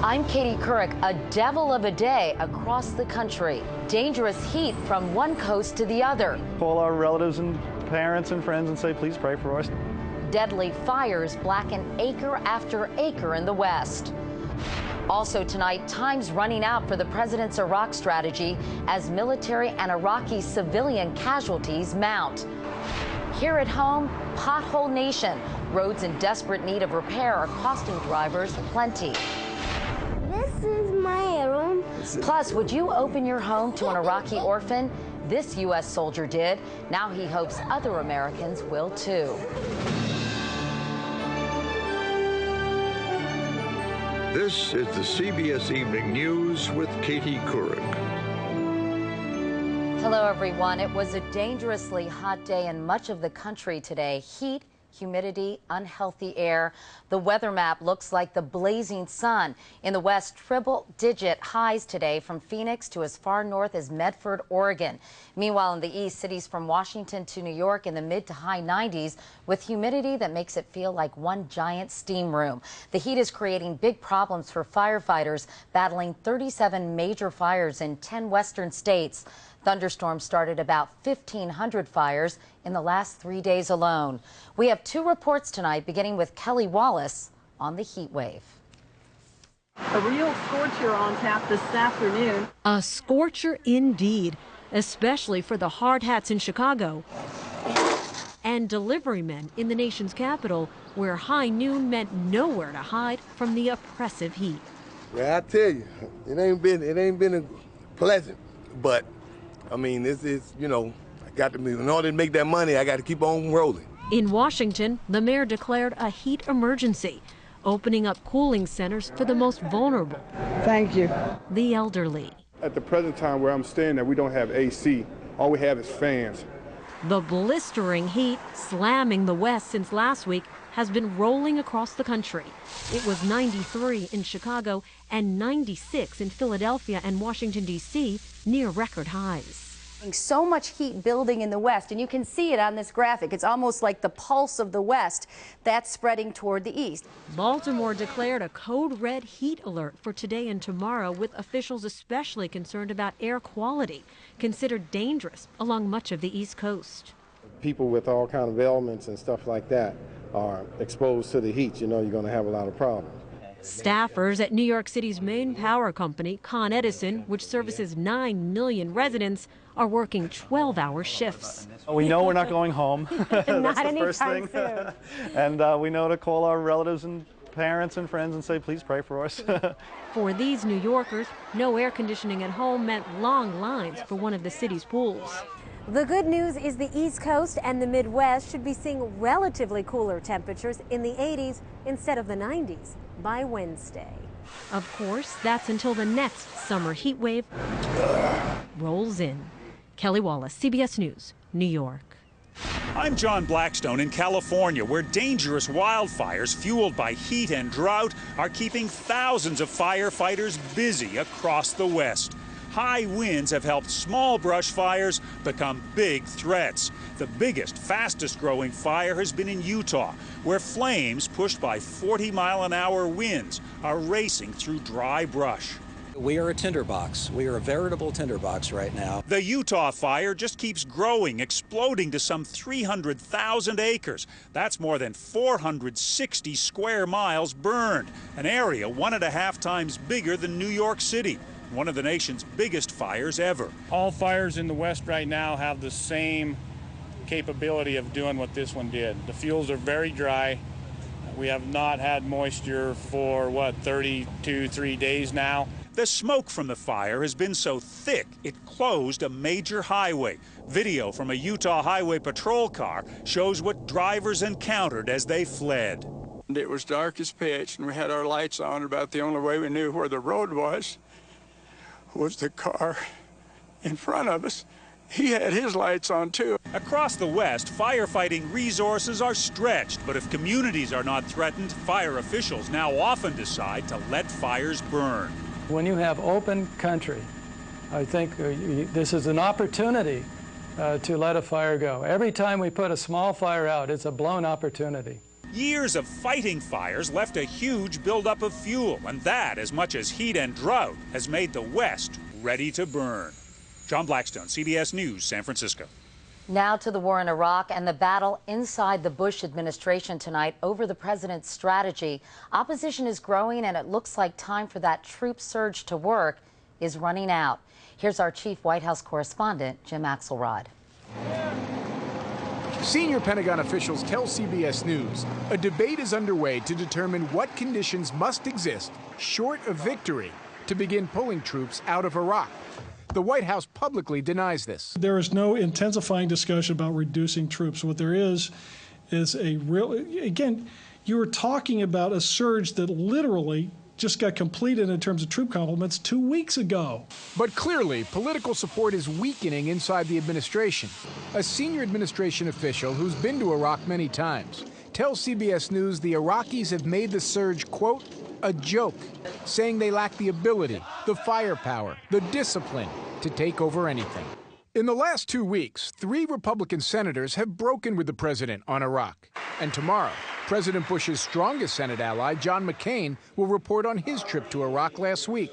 I'm Katie Couric. A devil of a day across the country. Dangerous heat from one coast to the other. Call our relatives and parents and friends and say, please pray for us. Deadly fires blacken acre after acre in the West. Also tonight, time's running out for the president's Iraq strategy as military and Iraqi civilian casualties mount. Here at home, pothole nation. Roads in desperate need of repair are costing drivers plenty. This is my room. Plus, would you open your home to an Iraqi orphan? This U.S. soldier did. Now he hopes other Americans will too. This is the CBS Evening News with Katie Couric. Hello, everyone. It was a dangerously hot day in much of the country today. Heat, humidity, unhealthy air. The weather map looks like the blazing sun. In the West, triple-digit highs today from Phoenix to as far north as Medford, Oregon. Meanwhile, in the East, cities from Washington to New York in the mid to high 90s with humidity that makes it feel like one giant steam room. The heat is creating big problems for firefighters battling 37 major fires in 10 western states. Thunderstorms started about 1,500 fires in the last 3 days alone. We have two reports tonight, beginning with Kelly Wallace on the heat wave. A real scorcher on tap this afternoon. A scorcher indeed, especially for the hard hats in Chicago and delivery men in the nation's capital, where high noon meant nowhere to hide from the oppressive heat. Yeah, I tell you, it ain't been pleasant, but I mean, this is, you know, I got to in order to make that money, I got to keep on rolling. In Washington, the mayor declared a heat emergency, opening up cooling centers for the most vulnerable. Thank you. The elderly. At the present time where I'm staying at, we don't have AC. All we have is fans. The blistering heat slamming the West since last week has been rolling across the country. It was 93 in Chicago and 96 in Philadelphia and Washington, D.C., near record highs. So much heat building in the West, and you can see it on this graphic. It's almost like the pulse of the West that's spreading toward the east. Baltimore declared a code red heat alert for today and tomorrow, with officials especially concerned about air quality, considered dangerous along much of the East Coast. People with all kinds of ailments and stuff like that are exposed to the heat. You know, you're going to have a lot of problems. Staffers at New York City's main power company, Con Edison, which services 9 million residents, are working 12-hour shifts. We know we're not going home. That's Not the first thing. soon. And we know to call our relatives and parents and friends and say, please pray for us. For these New Yorkers, no air conditioning at home meant long lines for one of the city's pools. The good news is the East Coast and the Midwest should be seeing relatively cooler temperatures in the 80s instead of the 90s by Wednesday. Of course, that's until the next summer heat wave rolls in. Kelly Wallace, CBS News, New York. I'm John Blackstone in California, where dangerous wildfires fueled by heat and drought are keeping thousands of firefighters busy across the West. High winds have helped small brush fires become big threats. The biggest, fastest-growing fire has been in Utah, where flames pushed by 40-mile-an-hour winds are racing through dry brush. We are a tinderbox. We are a veritable tinderbox right now. The Utah fire just keeps growing, exploding to some 300,000 acres. That's more than 460 square miles burned, an area 1.5 times bigger than New York City. One of the nation's biggest fires ever. All fires in the West right now have the same capability of doing what this one did. The fuels are very dry. We have not had moisture for, 3 days now. The smoke from the fire has been so thick it closed a major highway. Video from a Utah Highway Patrol car shows what drivers encountered as they fled. It was dark as pitch, and we had our lights on. About the only way we knew where the road was the car in front of us. He had his lights on too. Across the West, firefighting resources are stretched, but if communities are not threatened, fire officials now often decide to let fires burn. When you have open country, I think this is an opportunity to let a fire go. Every time we put a small fire out, it's a blown opportunity. Years of fighting fires left a huge buildup of fuel, and that, as much as heat and drought, has made the West ready to burn. John Blackstone, CBS News, San Francisco. Now to the war in Iraq and the battle inside the Bush administration tonight over the president's strategy. Opposition is growing, and it looks like time for that troop surge to work is running out. Here's our chief White House correspondent, Jim Axelrod. Senior Pentagon officials tell CBS News a debate is underway to determine what conditions must exist, short of victory, to begin pulling troops out of Iraq. The White House publicly denies this. There is no intensifying discussion about reducing troops. What there is a real, again, you were talking about a surge that literally just got completed in terms of troop complements 2 weeks ago. But clearly, political support is weakening inside the administration. A senior administration official who's been to Iraq many times tells CBS News the Iraqis have made the surge, quote, a joke, saying they lack the ability, the firepower, the discipline to take over anything. In the last 2 weeks, 3 Republican senators have broken with the president on Iraq. And tomorrow, President Bush's strongest Senate ally, John McCain, will report on his trip to Iraq last week.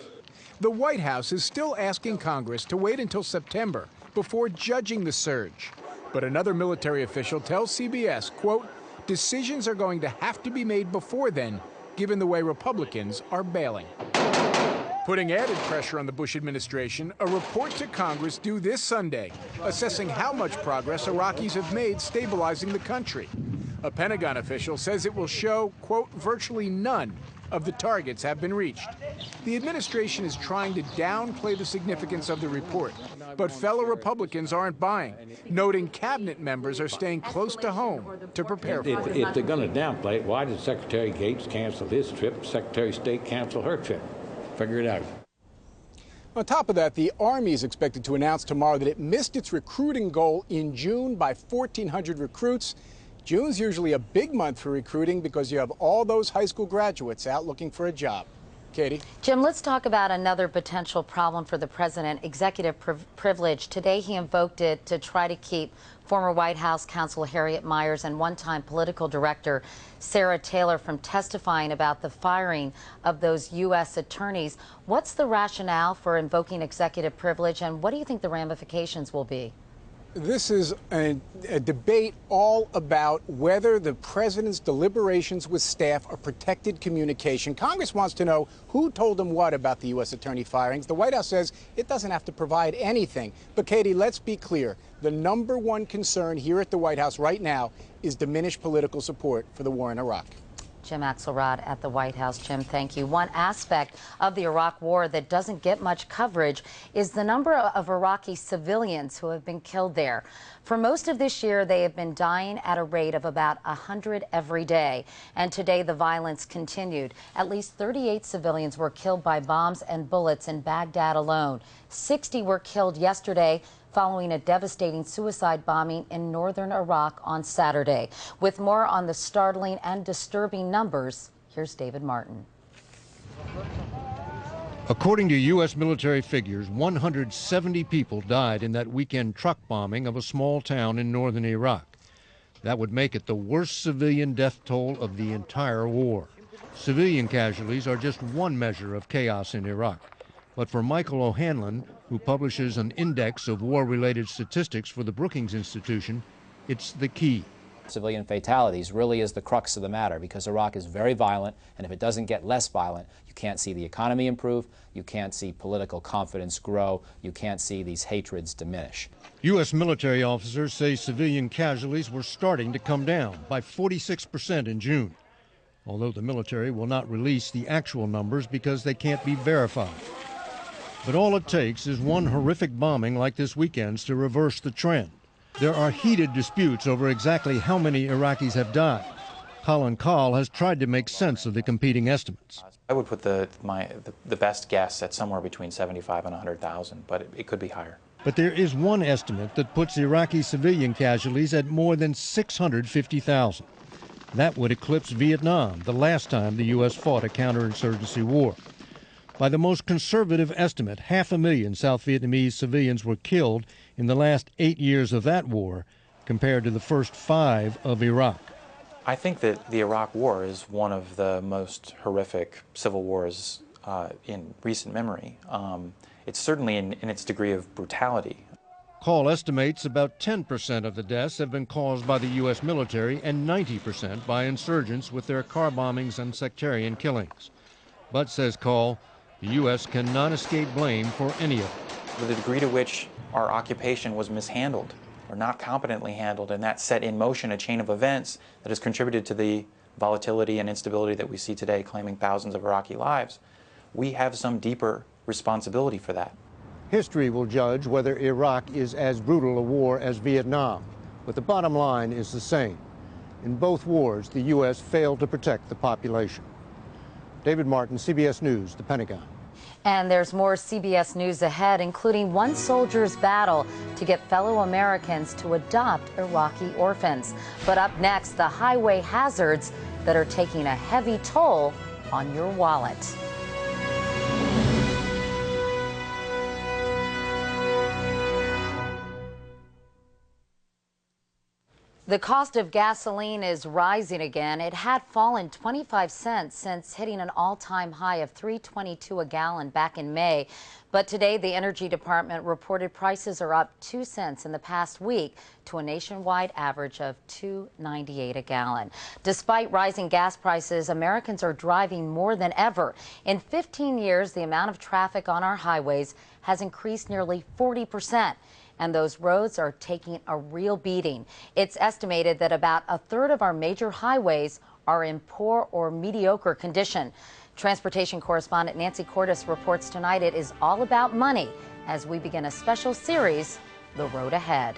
The White House is still asking Congress to wait until September before judging the surge. But another military official tells CBS, quote, decisions are going to have to be made before then, given the way Republicans are bailing. Putting added pressure on the Bush administration, a report to Congress due this Sunday, assessing how much progress Iraqis have made stabilizing the country. A Pentagon official says it will show, quote, virtually none of the targets have been reached. The administration is trying to downplay the significance of the report, but fellow Republicans aren't buying, noting cabinet members are staying close to home to prepare for it. If they're going to downplay it, why did Secretary Gates cancel his trip, Secretary of State cancel her trip? Figure it out. On top of that, the Army is expected to announce tomorrow that it missed its recruiting goal in June by 1,400 recruits. June's usually a big month for recruiting because you have all those high school graduates out looking for a job. Katie? Jim, let's talk about another potential problem for the president, executive privilege. Today he invoked it to try to keep former White House counsel Harriet Miers and one-time political director Sarah Taylor from testifying about the firing of those U.S. attorneys. What's the rationale for invoking executive privilege, and what do you think the ramifications will be? This is a debate all about whether the president's deliberations with staff are protected communication. Congress wants to know who told them what about the U.S. attorney firings. The White House says it doesn't have to provide anything. But, Katie, let's be clear. The number one concern here at the White House right now is diminished political support for the war in Iraq. Jim Axelrod at the White House. Jim, thank you. One aspect of the Iraq war that doesn't get much coverage is the number of Iraqi civilians who have been killed there. For most of this year, they have been dying at a rate of about 100 every day. And today, the violence continued. At least 38 civilians were killed by bombs and bullets in Baghdad alone. 60 were killed yesterday, following a devastating suicide bombing in northern Iraq on Saturday. With more on the startling and disturbing numbers, here's David Martin. According to U.S. military figures, 170 people died in that weekend truck bombing of a small town in northern Iraq. That would make it the worst civilian death toll of the entire war. Civilian casualties are just one measure of chaos in Iraq. But for Michael O'Hanlon, who publishes an index of war-related statistics for the Brookings Institution, it's the key. Civilian fatalities really is the crux of the matter, because Iraq is very violent, and if it doesn't get less violent, you can't see the economy improve, you can't see political confidence grow, you can't see these hatreds diminish. U.S. military officers say civilian casualties were starting to come down by 46% in June, although the military will not release the actual numbers because they can't be verified. But all it takes is one horrific bombing like this weekend's to reverse the trend. There are heated disputes over exactly how many Iraqis have died. Colin Kahl has tried to make sense of the competing estimates. I would put the best guess at somewhere between 75 and 100,000, but it could be higher. But there is one estimate that puts Iraqi civilian casualties at more than 650,000. That would eclipse Vietnam, the last time the U.S. fought a counterinsurgency war. By the most conservative estimate, 500,000 South Vietnamese civilians were killed in the last 8 years of that war, compared to the first 5 of Iraq. I think that the Iraq War is one of the most horrific civil wars in recent memory. It's certainly in its degree of brutality. Call estimates about 10% of the deaths have been caused by the U.S. military and 90% by insurgents with their car bombings and sectarian killings. But, says Call, the U.S. cannot escape blame for any of it. The degree to which our occupation was mishandled or not competently handled, and that set in motion a chain of events that has contributed to the volatility and instability that we see today, claiming thousands of Iraqi lives. We have some deeper responsibility for that. History will judge whether Iraq is as brutal a war as Vietnam, but the bottom line is the same. In both wars, the U.S. failed to protect the population. David Martin, CBS News, the Pentagon. And there's more CBS News ahead, including one soldier's battle to get fellow Americans to adopt Iraqi orphans. But up next, the highway hazards that are taking a heavy toll on your wallet. The cost of gasoline is rising again. It had fallen 25 cents since hitting an all-time high of $3.22 a gallon back in May. But today, the Energy Department reported prices are up 2 cents in the past week to a nationwide average of $2.98 a gallon. Despite rising gas prices, Americans are driving more than ever. In 15 years, the amount of traffic on our highways has increased nearly 40%. And those roads are taking a real beating. It's estimated that about a third of our major highways are in poor or mediocre condition. Transportation correspondent Nancy Cordes reports tonight it is all about money as we begin a special series, The Road Ahead.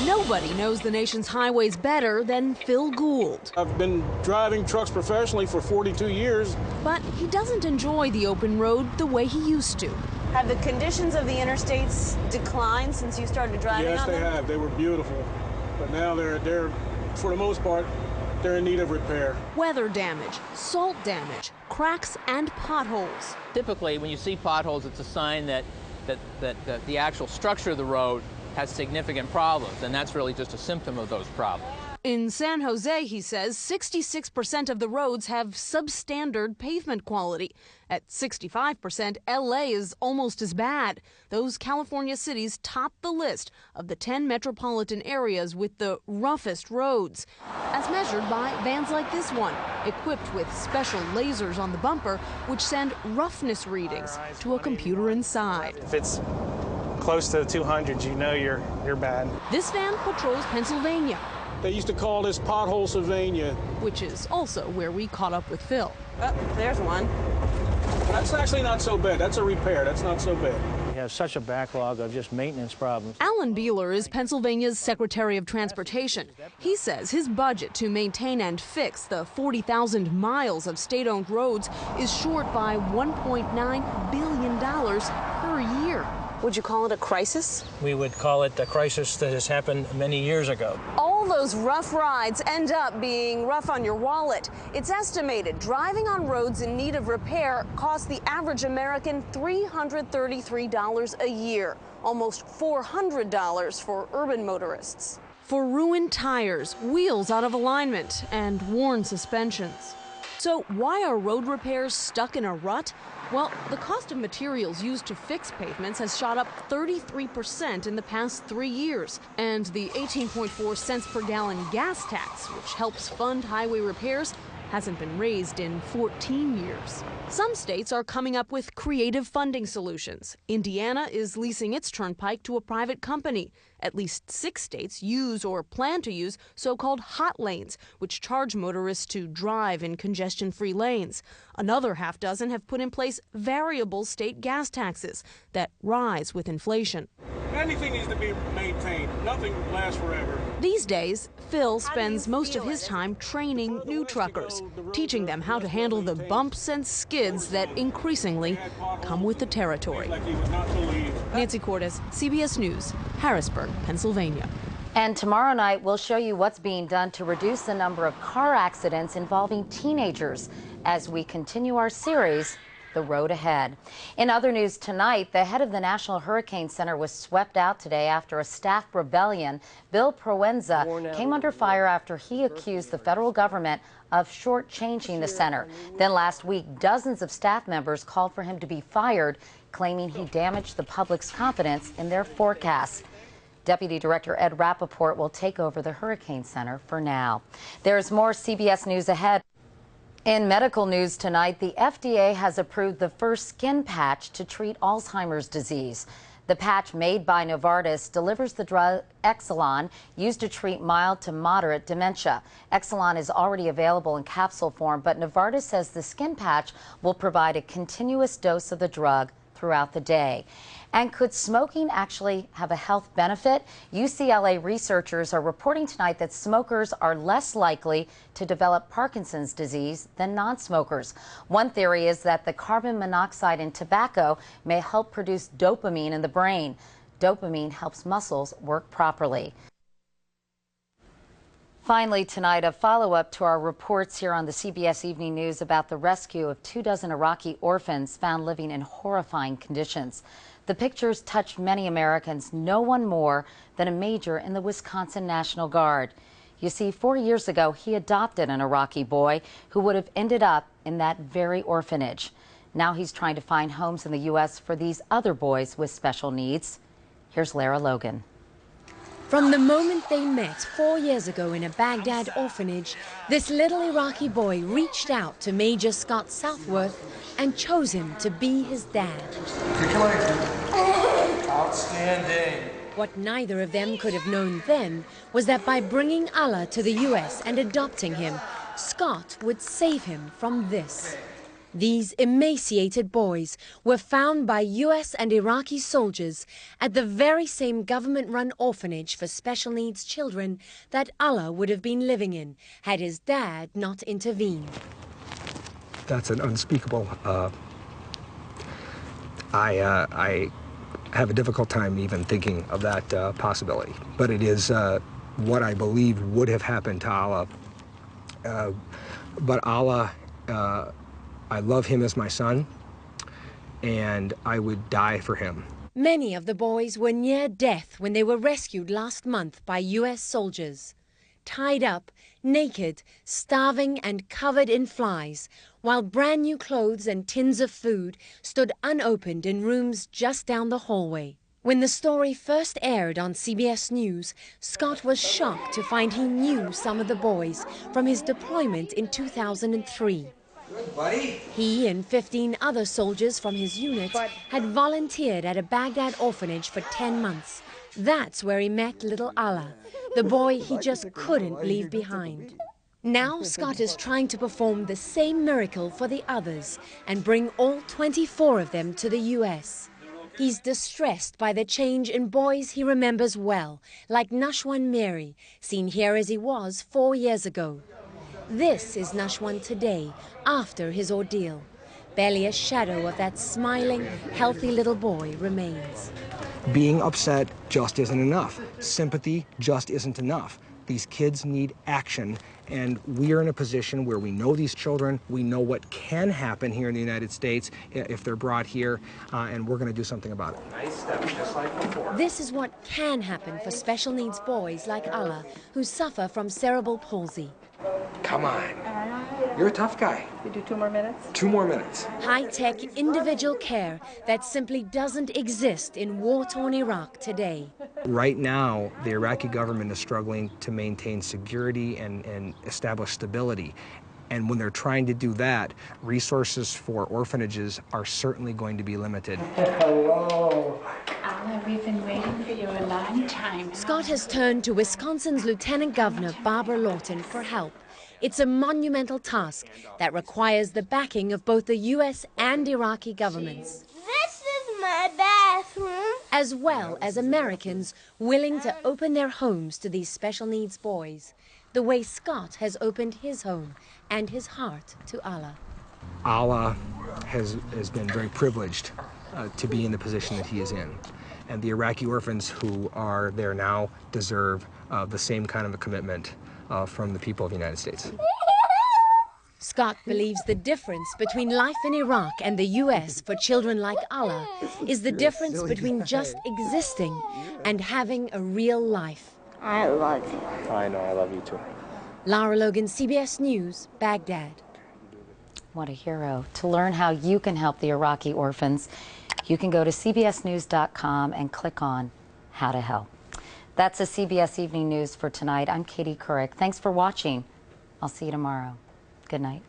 Nobody knows the nation's highways better than Phil Gould. I've been driving trucks professionally for 42 years. But he doesn't enjoy the open road the way he used to. Have the conditions of the interstates declined since you started driving on them? Yes, they have. They were beautiful. But now they're, for the most part, they're in need of repair. Weather damage, salt damage, cracks and potholes. Typically, when you see potholes, it's a sign that the actual structure of the road has significant problems, and that's really just a symptom of those problems. In San Jose, he says, 66% of the roads have substandard pavement quality. At 65%, LA is almost as bad. Those California cities top the list of the 10 metropolitan areas with the roughest roads, as measured by vans like this one, equipped with special lasers on the bumper, which send roughness readings to a computer inside. If it's close to 200, you know you're bad. This van patrols Pennsylvania. They used to call this Pothole Sylvania. Which is also where we caught up with Phil. Oh, there's one. That's actually not so bad. That's a repair. That's not so bad. We have such a backlog of just maintenance problems. Alan Beeler is Pennsylvania's Secretary of Transportation. He says his budget to maintain and fix the 40,000 miles of state-owned roads is short by $1.9 billion per year. Would you call it a crisis? We would call it a crisis that has happened many years ago. All those rough rides end up being rough on your wallet. It's estimated driving on roads in need of repair costs the average American $333 a year, almost $400 for urban motorists. For ruined tires, wheels out of alignment, and worn suspensions. So why are road repairs stuck in a rut? Well, the cost of materials used to fix pavements has shot up 33% in the past 3 years. And the 18.4 cents per gallon gas tax, which helps fund highway repairs, hasn't been raised in 14 years. Some states are coming up with creative funding solutions. Indiana is leasing its turnpike to a private company. At least 6 states use or plan to use so-called hot lanes, which charge motorists to drive in congestion-free lanes. Another half dozen have put in place variable state gas taxes that rise with inflation. Anything needs to be maintained. Nothing lasts forever. These days, Phil spends most of his time training new truckers, teaching them how to handle the bumps and skids that increasingly come with the territory. Nancy Cordes, CBS News, Harrisburg, Pennsylvania. And tomorrow night, we'll show you what's being done to reduce the number of car accidents involving teenagers as we continue our series, the road ahead. In other news tonight, the head of the National Hurricane Center was swept out today after a staff rebellion. Bill Proenza came under fire after he accused the federal government of shortchanging the center. Then last week, dozens of staff members called for him to be fired, claiming he damaged the public's confidence in their forecasts. Deputy Director Ed Rappaport will take over the Hurricane Center for now. There's more CBS News ahead. In medical news tonight, the FDA has approved the first skin patch to treat Alzheimer's disease. The patch, made by Novartis, delivers the drug Exelon, used to treat mild to moderate dementia. Exelon is already available in capsule form, but Novartis says the skin patch will provide a continuous dose of the drug throughout the day. And could smoking actually have a health benefit? UCLA researchers are reporting tonight that smokers are less likely to develop Parkinson's disease than non-smokers. One theory is that the carbon monoxide in tobacco may help produce dopamine in the brain. Dopamine helps muscles work properly. Finally tonight, a follow-up to our reports here on the CBS Evening News about the rescue of 24 Iraqi orphans found living in horrifying conditions. The pictures touched many Americans, no one more than a major in the Wisconsin National Guard. You see, 4 years ago, he adopted an Iraqi boy who would have ended up in that very orphanage. Now he's trying to find homes in the U.S. for these other boys with special needs. Here's Lara Logan. From the moment they met 4 years ago in a Baghdad orphanage, this little Iraqi boy reached out to Major Scott Southworth and chose him to be his dad. Outstanding. What neither of them could have known then was that by bringing Allah to the U.S. and adopting him, Scott would save him from this. These emaciated boys were found by U.S. and Iraqi soldiers at the very same government-run orphanage for special needs children that Allah would have been living in had his dad not intervened. That's an unspeakable. I have a difficult time even thinking of that possibility. But it is what I believe would have happened to Allah. But Allah, I love him as my son, and I would die for him. Many of the boys were near death when they were rescued last month by U.S. soldiers. Tied up, naked, starving and covered in flies, while brand new clothes and tins of food stood unopened in rooms just down the hallway. When the story first aired on CBS News, Scott was shocked to find he knew some of the boys from his deployment in 2003. He and 15 other soldiers from his unit had volunteered at a Baghdad orphanage for 10 months. That's where he met little Allah, the boy he just couldn't leave behind. Now Scott is trying to perform the same miracle for the others and bring all 24 of them to the U.S. He's distressed by the change in boys he remembers well, like Nashwan Mary, seen here as he was 4 years ago. This is Nashwan today, after his ordeal. Barely a shadow of that smiling, healthy little boy remains. Being upset just isn't enough. Sympathy just isn't enough. These kids need action, and we are in a position where we know these children, we know what can happen here in the United States if they're brought here, and we're going to do something about it. Nice step, just like before. This is what can happen for special needs boys like Allah, who suffer from cerebral palsy. Come on. You're a tough guy. We do 2 more minutes? 2 more minutes. High-tech individual care that simply doesn't exist in war-torn Iraq today. Right now, the Iraqi government is struggling to maintain security and establish stability. And when they're trying to do that, resources for orphanages are certainly going to be limited. Hello. Allah, we've been waiting for you a long time. Scott has turned to Wisconsin's Lieutenant Governor Barbara Lawton for help. It's a monumental task that requires the backing of both the U.S. and Iraqi governments. This is my bathroom. As well as Americans willing to open their homes to these special needs boys, the way Scott has opened his home and his heart to Allah. Allah has been very privileged to be in the position that he is in. And the Iraqi orphans who are there now deserve the same kind of a commitment from the people of the United States. Scott believes the difference between life in Iraq and the U.S. for children like Allah is the difference between just existing and having a real life. I love you. I know, I love you too. Lara Logan, CBS News, Baghdad. What a hero. To learn how you can help the Iraqi orphans, you can go to cbsnews.com and click on How to Help. That's the CBS Evening News for tonight. I'm Katie Couric. Thanks for watching. I'll see you tomorrow. Good night.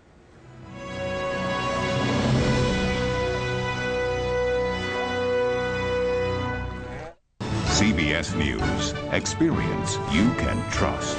CBS News. Experience you can trust.